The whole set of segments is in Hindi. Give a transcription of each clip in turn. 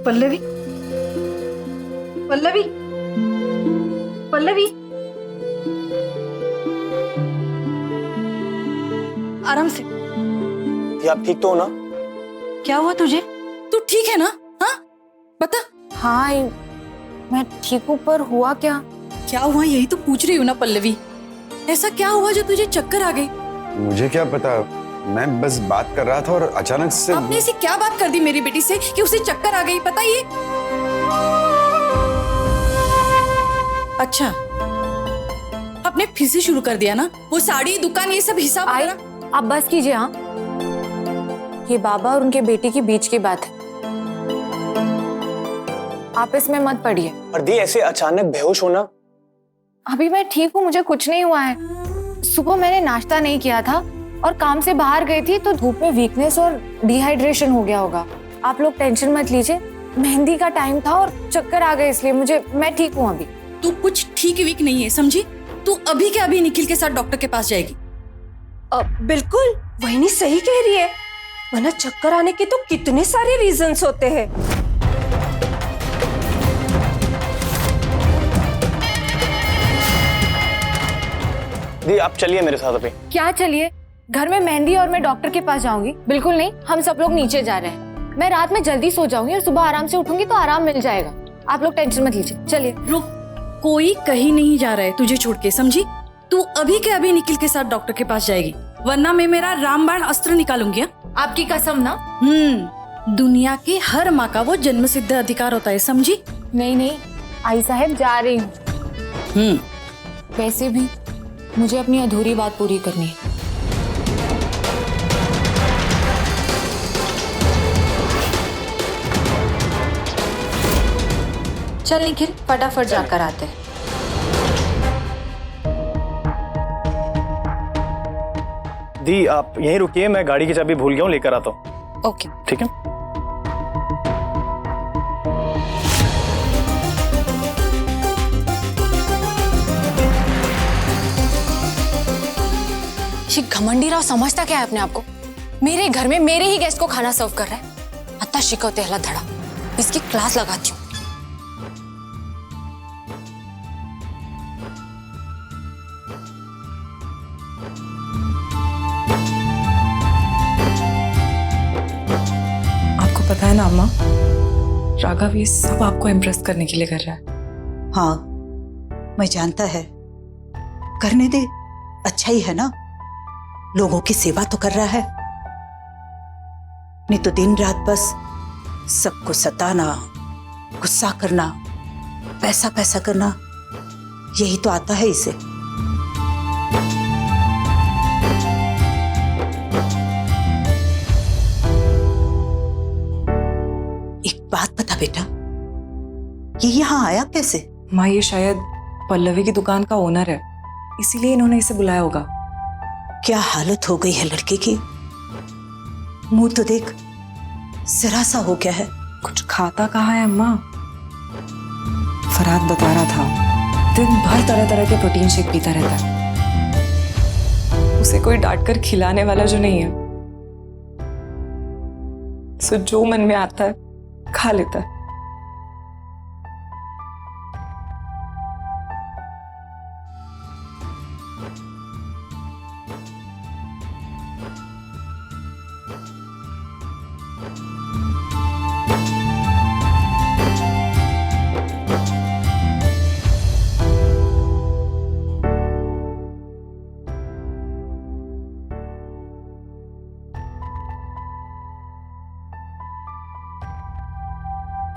पल्लवी, पल्लवी, पल्लवी, आराम से। ये आप ठीक तो हो ना? क्या हुआ तुझे? तू ठीक है ना? हाँ बता। हाँ मैं ठीक हूँ, पर हुआ क्या? क्या हुआ यही तो पूछ रही हूँ ना पल्लवी। ऐसा क्या हुआ जो तुझे चक्कर आ गई? मुझे क्या पता, मैं बस बात कर रहा था और अचानक से। आपने ऐसी क्या बात कर दी मेरी बेटी से कि उसे चक्कर आ गई? पता ये? अच्छा, आपने फिर से शुरू कर दिया ना वो साड़ी दुकान ये सब हिसाब वगैरह? आप बस कीजिए। हाँ, ये बाबा और उनके बेटे के बीच की बात है, आप इसमें मत पड़िए। और दी ऐसे अचानक बेहोश होना? अभी मैं ठीक हूँ, मुझे कुछ नहीं हुआ है। सुबह मैंने नाश्ता नहीं किया था और काम से बाहर गई थी तो धूप में वीकनेस और डिहाइड्रेशन हो गया होगा। आप लोग टेंशन मत लीजिए, मेहंदी का टाइम था और चक्कर आ गए इसलिए मैं ठीक हूँ अभी। तू कुछ ठीक वीक नहीं है, समझी? तू अभी के अभी निखिल के साथ डॉक्टर के पास जाएगी। बिल्कुल वहिनी सही कह रही है, वरना चक्कर आने के तो कितने सारे रीजंस होते हैं। दी आप चलिए मेरे साथ अभी। क्या चलिए? घर में मेहंदी और मैं डॉक्टर के पास जाऊंगी? बिल्कुल नहीं, हम सब लोग नीचे जा रहे हैं। मैं रात में जल्दी सो जाऊंगी और सुबह आराम से उठूंगी तो आराम मिल जाएगा। आप लोग टेंशन मत लीजिए, चलिए। रुक, कोई कहीं नहीं जा रहा है तुझे छोड़ के, समझी? तू अभी के अभी निखिल के साथ डॉक्टर के पास जाएगी, वरना मैं मेरा रामबाण अस्त्र निकालूंगी। आपकी कसम ना? दुनिया की हर माँ का वो जन्म सिद्ध अधिकार होता है, समझी? नहीं, आई साहब जा रही हूँ। वैसे भी मुझे अपनी अधूरी बात पूरी करनी है। चल निखिल, फटाफट जाकर आते हैं। दी आप यहीं रुकिए, मैं गाड़ी की चाबी भूल गया हूँ, लेकर आता हूँ। ओके, ठीक है। ये घमंडी राव समझता क्या है अपने आप को? मेरे घर में मेरे ही गेस्ट को खाना सर्व कर रहा है। अत्ता शिकवते हला धड़ा, इसकी क्लास लगाती हूँ। आपको पता है ना अम्मा, राघव ये सब आपको इम्प्रेस करने के लिए कर रहा है। हाँ मैं जानता है, करने दे, अच्छा ही है ना, लोगों की सेवा तो कर रहा है। नहीं तो दिन रात बस सबको सताना, गुस्सा करना, पैसा पैसा करना, यही तो आता है इसे। एक बात बता बेटा, ये यहाँ आया कैसे? माँ ये शायद पल्लवी की दुकान का ओनर है, इसीलिए इन्होंने इसे बुलाया होगा। क्या हालत हो गई है लड़के की, मुंह तो देख, जरा सा हो गया है। कुछ खाता कहाँ है अम्मा? फरहाद बता रहा था, दिन भर तरह तरह के प्रोटीन शेक पीता रहता है। उसे कोई डांट कर खिलाने वाला जो नहीं है, सो जो मन में आता है खा लेता है।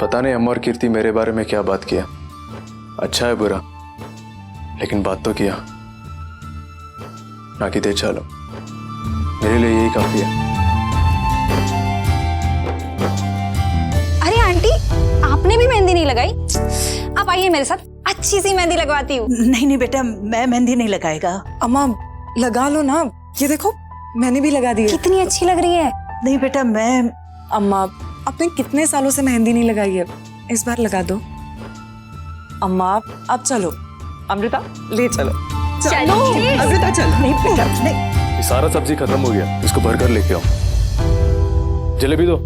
पता नहीं अम्मा और कीर्ति मेरे बारे में क्या बात किया, अच्छा है बुरा, लेकिन बात तो किया ना कि दे चलो, मेरे लिए यही काफी है। अरे आंटी, आपने भी मेहंदी नहीं लगाई? आप आइए मेरे साथ, अच्छी सी मेहंदी लगवाती हूँ। नहीं बेटा, मैं मेहंदी नहीं लगाएगा। अम्मा लगा लो ना, ये देखो मैंने भी लगा दी है। कितनी अच्छी लग रही है। नहीं बेटा, मैं। अम्मा आपने कितने सालों से मेहंदी नहीं लगाई है, इस बार लगा दो। अम्मा अब चलो, अमृता ले चलो। चलो अमृता चल। नहीं बेटा नहीं। ये सारा सब्जी खत्म हो गया, इसको भर कर लेके आओ। जलेबी दो।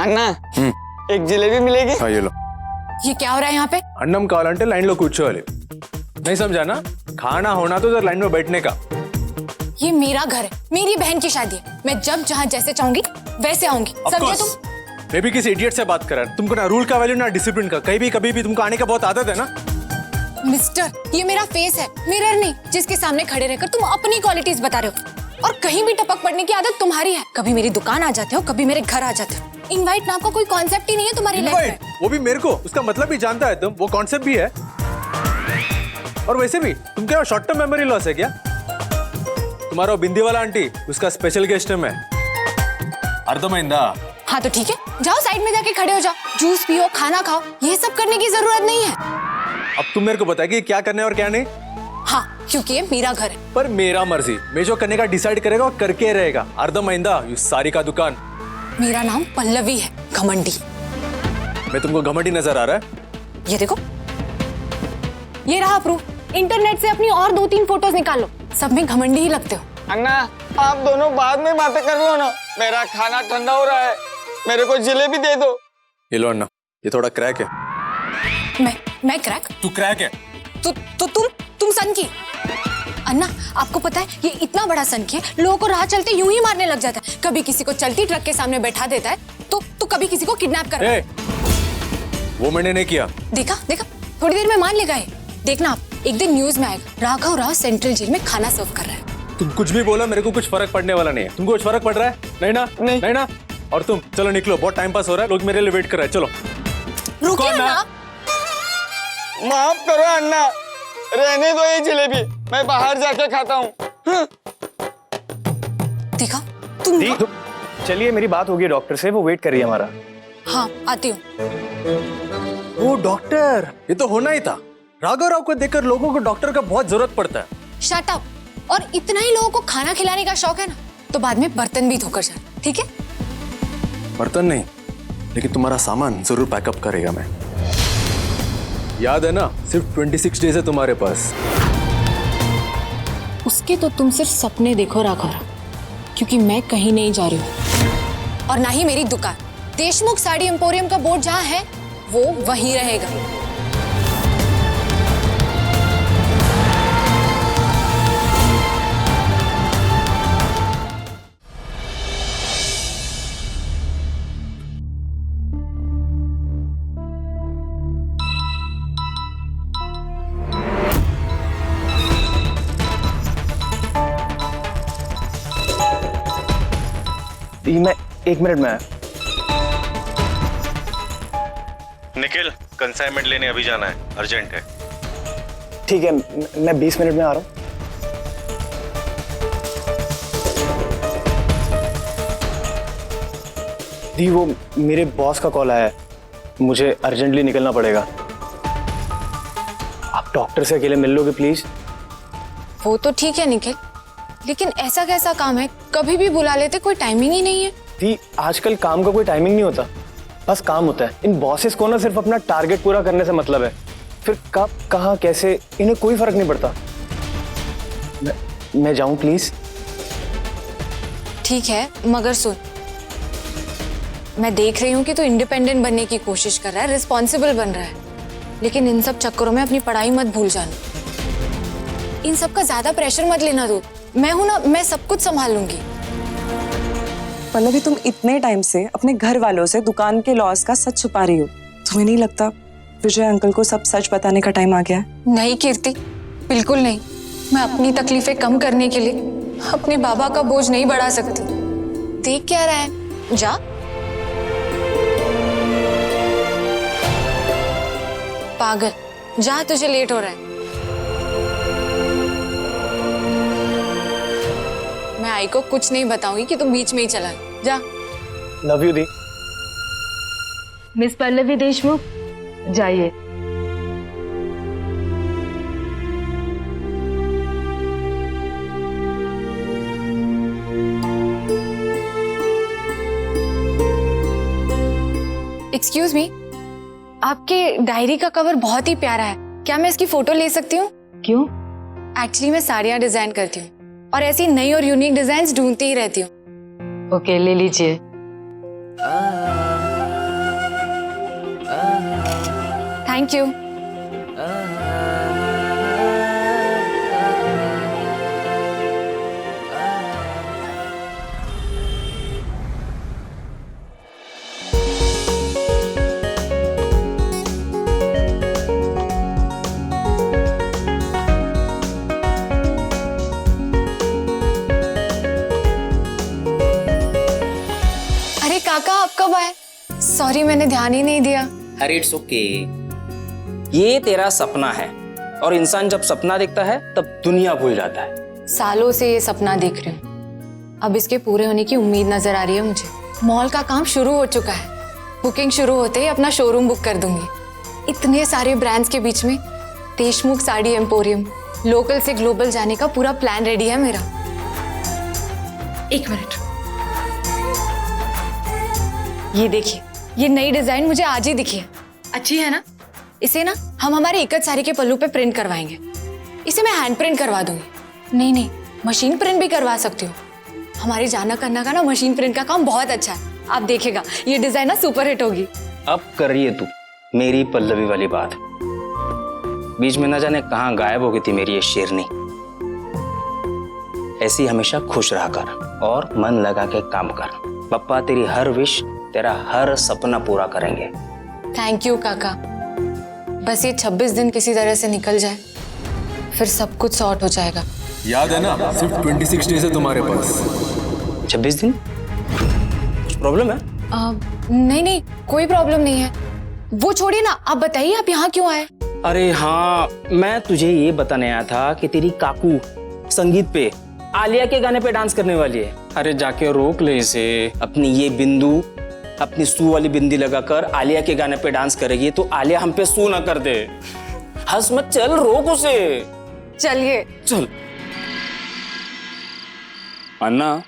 अन्ना एक जलेबी मिलेगी? हाँ ये लो। ये क्या हो रहा है यहाँ पे? अन्नम कावाలంటే लाइन लो కూర్చోవాలి। नहीं समझा ना? खाना होना तो इधर लाइन में बैठने का। ये मेरा घर है, मेरी बहन की शादी है। मैं जब जहाँ जैसे चाहूंगी वैसे आऊंगी, समझे तुम? मैं भी किसी इडियट से बात कर रहा है। तुमको ना रूल का वैल्यू ना डिसिप्लिन का, कहीं भी कभी भी तुमको आने का बहुत आदत है ना। मिस्टर, ये मेरा फेस है, मिरर नहीं, जिसके सामने खड़े रहकर तुम अपनी क्वालिटीज बता रहे हो। और कहीं भी टपक पड़ने की आदत तुम्हारी है। कभी मेरी दुकान आ जाते हो, कभी मेरे घर आ जाते हो। इनवाइट नाम का कोई कॉन्सेप्ट ही नहीं है तुम्हारी लाइफ में। वो भी मेरे को उसका मतलब भी जानता है तुम, वो कॉन्सेप्ट भी है। और वैसे भी तुम क्या शॉर्ट टर्म मेमोरी लॉस है क्या? तुम्हारा बिंदी वाला आंटी उसका स्पेशल गेस्ट है मैं। अर्थमैंदा? हाँ तो ठीक है, जाओ साइड में जाके खड़े हो जाओ, जूस पियो, खाना खाओ। ये सब करने की जरूरत नहीं है। अब तुम मेरे को बताए कि क्या करना है और क्या नहीं। हाँ, क्योंकि ये मेरा घर है। पर मेरा मर्जी, मैं जो करने का डिसाइड करेगा वो करके रहेगा। अर्थमैंदा यू सारी का दुकान। मेरा नाम पल्लवी है, घमंडी। मैं तुमको घमंडी नजर आ रहा है? ये देखो, ये रहा प्रूफ। इंटरनेट से अपनी और 2-3 फोटोज निकाल लो, सब में घमंडी ही लगते हो। अन्ना आप दोनों बाद में बातें कर लो ना, मेरा खाना ठंडा हो रहा है, मेरे को जलेबी दे दो। ये लो अन्ना, ये थोड़ा क्रैक है। मैं क्रैक? तू क्रैक है। तो तुम सन की। अन्ना, आपको पता है ये इतना बड़ा सन की है, लोगों को राह चलते यूं ही मारने लग जाता है। कभी किसी को चलती ट्रक के सामने बैठा देता है, तो कभी किसी को किडनैप कर। वो मैंने नहीं किया। देखा, थोड़ी देर में मान लेगा ये। देखना आप, एक दिन न्यूज में आएगा, राघव राव सेंट्रल जेल में खाना सर्व कर रहा है। तुम कुछ भी बोला, मेरे को कुछ फर्क पड़ने वाला नहीं है। तुमको कुछ फर्क पड़ रहा है? नहीं ना? नहीं ना? और तुम चलो निकलो, बहुत टाइम पास हो रहा है, लोग मेरे लिए वेट कर रहे हैं। चलो रुकिए अन्ना। माफ करो अन्ना, रहने दो ये जलेबी, मैं बाहर जाके खाता हूँ। देखा तुम। दी, चलिए मेरी बात होगी डॉक्टर से, वो वेट कर रही है हमारा। हाँ आती हूँ। वो डॉक्टर, ये तो होना ही था। राघव राव को देखकर लोगों को डॉक्टर का बहुत जरूरत पड़ता है। Shut up. और इतना ही लोगों को खाना खिलाने का शौक है ना, तो बाद में बर्तन भी धोकर जाना, ठीक है? बर्तन नहीं, लेकिन तुम्हारा सामान जरूर पैकअप करेगा मैं। याद है ना, सिर्फ 26 डेज है तुम्हारे पास। उसके तो तुम सिर्फ सपने देखो राघव, क्योंकि मैं कहीं नहीं जा रही हूँ। और ना ही मेरी दुकान। देशमुख साड़ी एम्पोरियम का बोर्ड जहाँ है वो वहीं रहेगा। दी, मैं 1 मिनट में आया। निखिल, कंसाइनमेंट लेने अभी जाना है, अर्जेंट है। ठीक है, मैं 20 मिनट में आ रहा हूँ। दी, वो मेरे बॉस का कॉल आया है, मुझे अर्जेंटली निकलना पड़ेगा। आप डॉक्टर से अकेले मिल लोगे प्लीज? वो तो ठीक है निखिल, लेकिन ऐसा कैसा काम है, कभी भी बुला लेते, कोई टाइमिंग ही नहीं है। दी, आजकल काम का कोई टाइमिंग नहीं होता, बस काम होता है। इन बॉसेस को ना सिर्फ अपना टारगेट पूरा करने से मतलब है, फिर कब कहाँ कैसे इन्हें कोई फर्क नहीं पड़ता। मैं जाऊं प्लीज? ठीक है, मगर सुन, मैं देख रही हूँ कि तू इंडिपेंडेंट बनने की कोशिश कर रहा है, रिस्पॉन्सिबल बन रहा है, लेकिन इन सब चक्करों में अपनी पढ़ाई मत भूल जाना। इन सब का ज्यादा प्रेशर मत लेना तू। मैं हूं ना, मैं सब कुछ संभाल लूंगी। पल्लवी, तुम इतने टाइम से अपने घर वालों से दुकान के लॉस का सच छुपा रही हो। तुम्हें नहीं लगता विजय अंकल को सब सच बताने का टाइम आ गया है? नहीं कीर्ति, बिल्कुल नहीं। मैं अपनी तकलीफें कम करने के लिए अपने बाबा का बोझ नहीं बढ़ा सकती। देख क्या रहा है, जा। पागल, जा, तुझे लेट हो रहा है। मैं आई को कुछ नहीं बताऊंगी कि तुम बीच में ही चला, जा। लव यू दी। मिस पल्लवी देशमुख, जाइए। एक्सक्यूज मी, आपके डायरी का कवर बहुत ही प्यारा है, क्या मैं इसकी फोटो ले सकती हूँ? क्यों? एक्चुअली मैं साड़ियाँ डिजाइन करती हूँ और ऐसी नई और यूनिक डिजाइन ढूंढती ही रहती हूँ। ओके, ले लीजिए। Thank you. अरे काका, आप कब आए? सॉरी, मैंने ध्यान ही नहीं दिया। अरे इट्स ओके। ये तेरा सपना है और इंसान जब सपना देखता है तब दुनिया भूल जाता है। सालों से ये सपना देख रही हूँ, अब इसके पूरे होने की उम्मीद नजर आ रही है मुझे। मॉल का काम शुरू हो चुका है, बुकिंग शुरू होते ही अपना शोरूम बुक कर दूंगी। इतने सारे ब्रांड्स के बीच में देशमुख साड़ी एम्पोरियम, लोकल से ग्लोबल जाने का पूरा प्लान रेडी है मेरा। एक मिनट, ये देखिए, ये नई डिजाइन मुझे आज ही दिखी है। अच्छी है ना? इसे ना हम हमारे इकत साड़ी के पल्लू पे प्रिंट करवाएंगे। इसे मैं हैंड प्रिंट करवा दूंगी। नहीं, मशीन प्रिंट भी करवा सकती हूँ। हमारी जाना करना का ना मशीन प्रिंट का काम बहुत अच्छा है। आप देखेगा ये डिजाइन ना सुपर हिट होगी। अब कर रही है तू मेरी पल्लवी वाली बात। बीच में न जाने कहाँ गायब हो गई थी मेरी ये शेरनी। ऐसी हमेशा खुश रहा कर और मन लगा के काम कर। पप्पा तेरी हर विश, तेरा हर सपना पूरा करेंगे। थैंक यू काका। बस ये 26 दिन किसी तरह से निकल जाए, फिर सब कुछ सॉर्ट हो जाएगा। याद है ना, सिर्फ 26 डेज है तुम्हारे पास। 26 दिन? कुछ प्रॉब्लम है? नहीं, कोई प्रॉब्लम नहीं है। वो छोड़िए ना, आप बताइए आप यहाँ क्यों आए? अरे हाँ, मैं तुझे ये बताने आया था कि तेरी काकू संगीत पे आलिया के गाने पे डांस करने वाली है। अरे जाके रोक ले इसे। अपनी ये बिंदु, अपनी सू वाली बिंदी लगाकर आलिया के गाने पे डांस करेगी तो आलिया हम पे सू ना कर दे। हंस मत, चल रोक उसे। चलिए चल। अन्ना,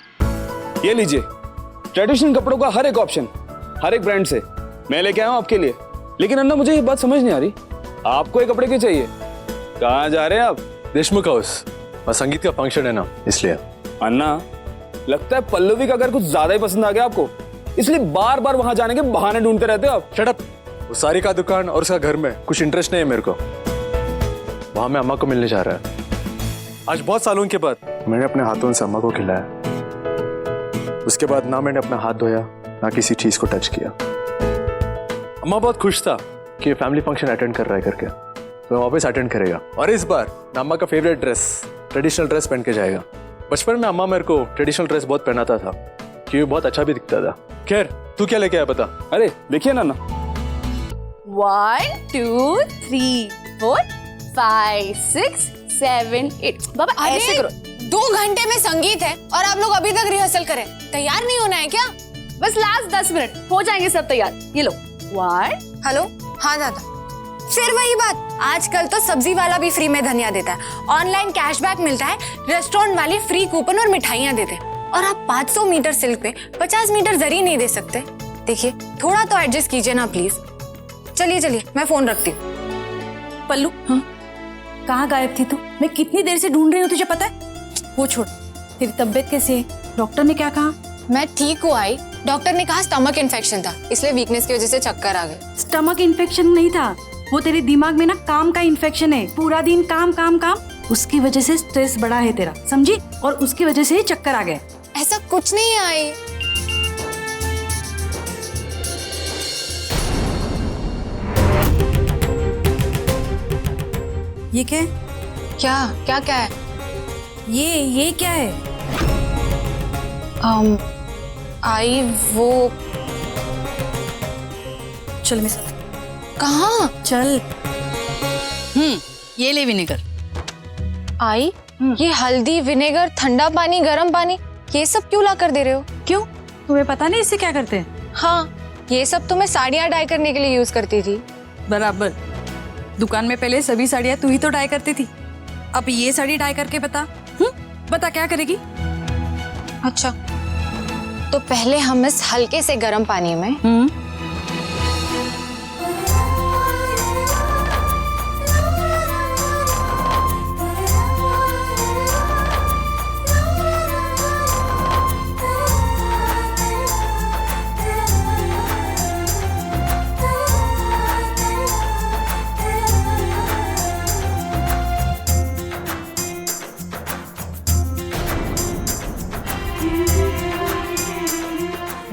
ये लीजिए ट्रेडिशनल कपड़ों का हर एक ऑप्शन, हर एक ब्रांड से मैं लेके आया हूँ आपके लिए। लेकिन अन्ना, मुझे ये बात समझ नहीं आ रही, आपको ये कपड़े क्यों चाहिए? कहाँ जा रहे हैं आप? देशमुख हाउस, और संगीत का फंक्शन है ना, इसलिए। अन्ना, लगता है पल्लवी का घर कुछ ज्यादा ही पसंद आ गया आपको, इसलिए बार बार वहां जाने के बहाने ढूंढते रहते हो आप। Shut up. वो सारी का दुकान और उसका घर में कुछ इंटरेस्ट नहीं है मेरे को। वहां मैं अम्मा को मिलने जा रहा है। आज बहुत सालों के बाद मैंने अपने हाथों से अम्मा को खिलाया। उसके बाद ना मैंने अपना हाथ धोया, ना किसी चीज को टच किया। अम्मा बहुत खुश था कि फैमिली फंक्शन अटेंड कर रहा है करके, तो वापस अटेंड करेगा। और इस बार अम्मा का फेवरेट ड्रेस, ट्रेडिशनल ड्रेस पहन के जाएगा। बचपन में अम्मा मेरे को ट्रेडिशनल ड्रेस बहुत पहनाता था क्योंकि बहुत अच्छा भी दिखता था। खैर, तू क्या लेके आया बता। अरे देखिए ना। 1 2 3 4 5 6 7 8। बाबा ऐसे करो। 2 घंटे में संगीत है और आप लोग अभी तक रिहर्सल करें। तैयार नहीं होना है क्या? बस लास्ट 10 मिनट हो जाएंगे सब तैयार। ये लो 1। हेलो, हाँ दादा। फिर वही बात, आजकल तो सब्जी वाला भी फ्री में धनिया देता है, ऑनलाइन कैशबैक मिलता है, रेस्टोरेंट वाले फ्री कूपन और मिठाइयाँ देते हैं, और आप 500 मीटर सिल्क पे 50 मीटर जरी नहीं दे सकते। देखिए, थोड़ा तो एडजस्ट कीजिए ना प्लीज। चलिए, मैं फोन रखती हूँ। पल्लू, हाँ कहाँ गायब थी तू? मैं कितनी देर से ढूंढ रही हूँ, तुझे पता है? वो छोड़, तेरी तबीयत कैसी है? डॉक्टर ने क्या कहा? मैं ठीक हूँ आई। डॉक्टर ने कहा स्टमक इन्फेक्शन था, इसलिए वीकनेस की वजह से चक्कर आ गए। स्टमक इन्फेक्शन नहीं था, वो तेरे दिमाग में ना काम का इन्फेक्शन है। पूरा दिन काम काम काम, उसकी वजह से स्ट्रेस बढ़ा है तेरा, समझी? और उसकी वजह से चक्कर आ गए। ऐसा कुछ नहीं है आई। ये क्या है? क्या है? ये क्या है? आई वो चल मेरे साथ। कहाँ? चल। ये ले विनेगर। आई, ये हल्दी, विनेगर, ठंडा पानी, गर्म पानी, ये सब क्यों ला कर दे रहे हो? क्यों, तुम्हें पता नहीं इससे क्या करते हैं? हाँ, ये सब तो मैं साड़ियाँ डाई करने के लिए यूज करती थी। बराबर। दुकान में पहले सभी साड़ियाँ तू ही तो डाई करती थी, अब ये साड़ी डाई करके बता। बता क्या करेगी? अच्छा, तो पहले हम इस हल्के से गर्म पानी में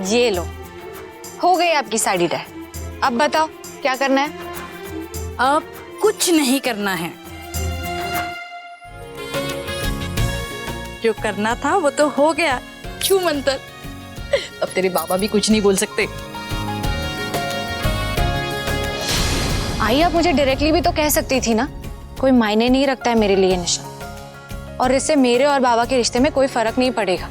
ये लो, हो गई आपकी साड़ी टाई। अब बताओ क्या करना है? अब कुछ नहीं करना है, जो करना था वो तो हो गया। छू मंतर, अब तेरे बाबा भी कुछ नहीं बोल सकते। आई, आप मुझे डायरेक्टली भी तो कह सकती थी ना, कोई मायने नहीं रखता है मेरे लिए निशा, और इससे मेरे और बाबा के रिश्ते में कोई फर्क नहीं पड़ेगा,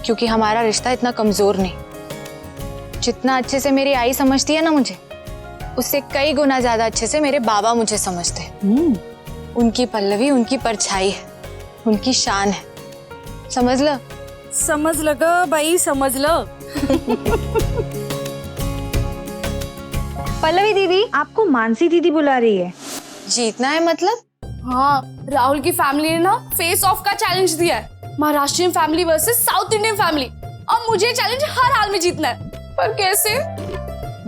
क्योंकि हमारा रिश्ता इतना कमजोर नहीं। जितना अच्छे से मेरी आई समझती है ना मुझे, उससे कई गुना ज्यादा अच्छे से मेरे बाबा मुझे समझते हैं। उनकी पल्लवी उनकी परछाई है, उनकी शान है, समझ लो। समझ लगा भाई, समझ लो। पल्लवी दीदी, आपको मानसी दीदी बुला रही है। जीतना है मतलब? हाँ, राहुल की फैमिली ने ना फेस ऑफ का चैलेंज दिया है, Maharashtrian family versus south Indian family, और मुझे चैलेंज हर हाल में जीतना है। पर कैसे?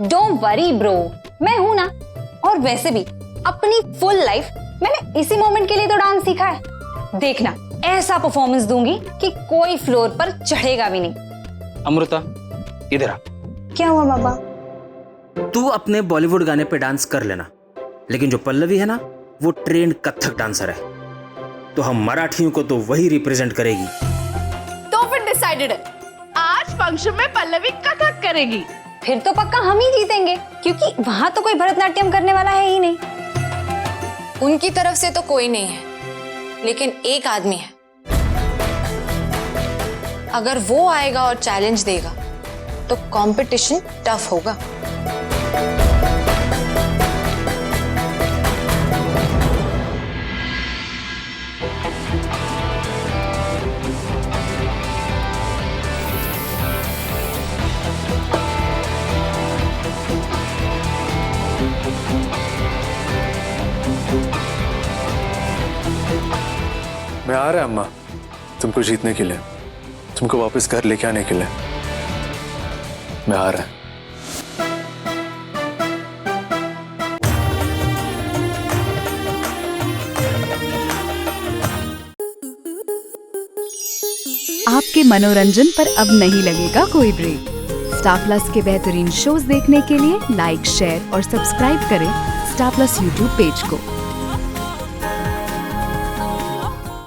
डोंट वरी ब्रो, मैं हूं ना। और वैसे भी अपनी फुल लाइफ मैंने इसी मोमेंट के लिए तो डांस सीखा है। देखना, ऐसा परफॉर्मेंस दूंगी कि कोई फ्लोर पर चढ़ेगा भी नहीं। अमृता, इधर आ। क्या हुआ बाबा? तू अपने बॉलीवुड गाने पे डांस कर लेना, लेकिन जो पल्लवी है ना, वो ट्रेंड कथक डांसर है, तो हम मराठियों को तो वही रिप्रेजेंट करेगी। तो फिर डिसाइडेड है, आज फंक्शन में पल्लवी कथक करेगी। फिर तो पक्का हम ही जीतेंगे, क्योंकि वहां तो कोई भरतनाट्यम करने वाला है ही नहीं। उनकी तरफ से तो कोई नहीं है, लेकिन एक आदमी है। अगर वो आएगा और चैलेंज देगा तो कंपटीशन टफ होगा। मैं आ रहा है अम्मा, तुमको जीतने के लिए, तुमको वापस घर लेके आने के लिए। मैं आ रहा है। आपके मनोरंजन पर अब नहीं लगेगा कोई ब्रेक। स्टार प्लस के बेहतरीन शोज देखने के लिए लाइक, शेयर और सब्सक्राइब करें स्टार प्लस यूट्यूब पेज को।